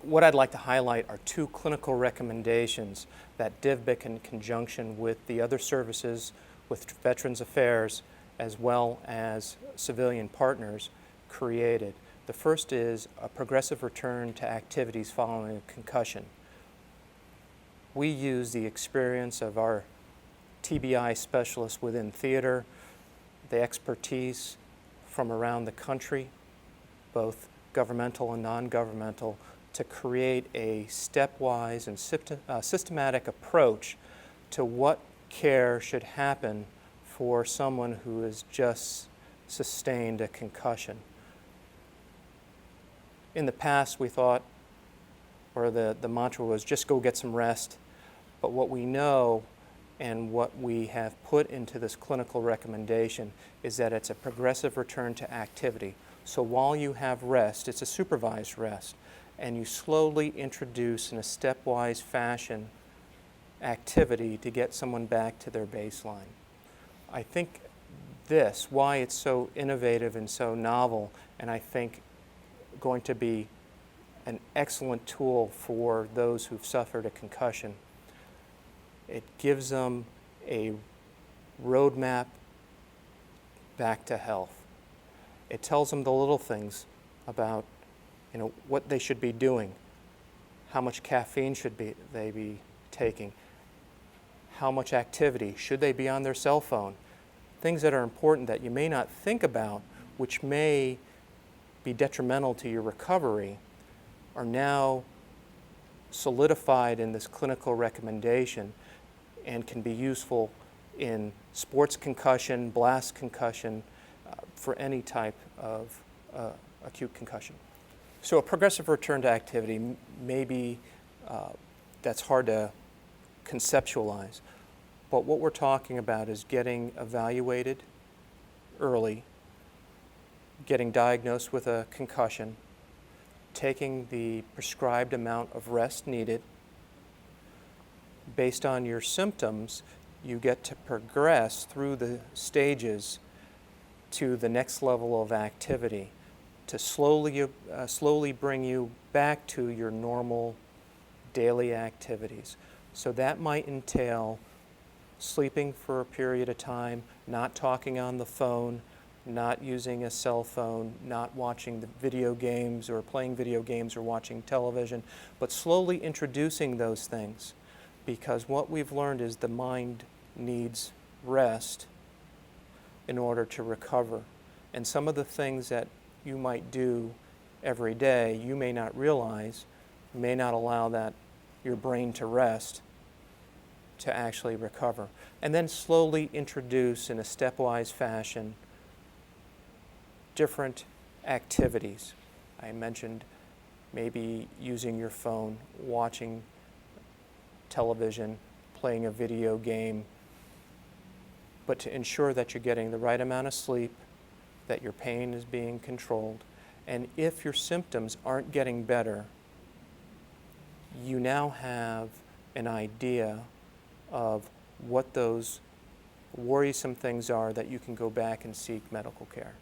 what I'd like to highlight are two clinical recommendations that DIVBIC, in conjunction with the other services, with Veterans Affairs, as well as civilian partners, created. The first is a progressive return to activities following a concussion. We use the experience of our TBI specialists within theater, the expertise from around the country, both governmental and non-governmental, to create a stepwise and systematic approach to what care should happen for someone who has just sustained a concussion. In the past, we thought, or the mantra was, just go get some rest. But what we know and what we have put into this clinical recommendation is that it's a progressive return to activity. So while you have rest, it's a supervised rest, and you slowly introduce in a stepwise fashion activity to get someone back to their baseline. I think this, why it's so innovative and so novel, and I think going to be an excellent tool for those who've suffered a concussion. It gives them a roadmap back to health. It tells them the little things about, what they should be doing, how much caffeine should they be taking, how much activity, should they be on their cell phone, things that are important that you may not think about, which may be detrimental to your recovery, are now solidified in this clinical recommendation and can be useful in sports concussion, blast concussion, for any type of acute concussion. So a progressive return to activity, maybe that's hard to conceptualize, but what we're talking about is getting evaluated early, getting diagnosed with a concussion, taking the prescribed amount of rest needed. Based on your symptoms, you get to progress through the stages to the next level of activity to slowly bring you back to your normal daily activities. So that might entail sleeping for a period of time, not talking on the phone, not using a cell phone, not watching the video games or playing video games or watching television, but slowly introducing those things. Because what we've learned is the mind needs rest in order to recover. And some of the things that you might do every day, you may not realize, may not allow your brain to rest to actually recover. And then slowly introduce in a stepwise fashion different activities. I mentioned maybe using your phone, watching television, playing a video game, but to ensure that you're getting the right amount of sleep, that your pain is being controlled, and if your symptoms aren't getting better, you now have an idea of what those worrisome things are that you can go back and seek medical care.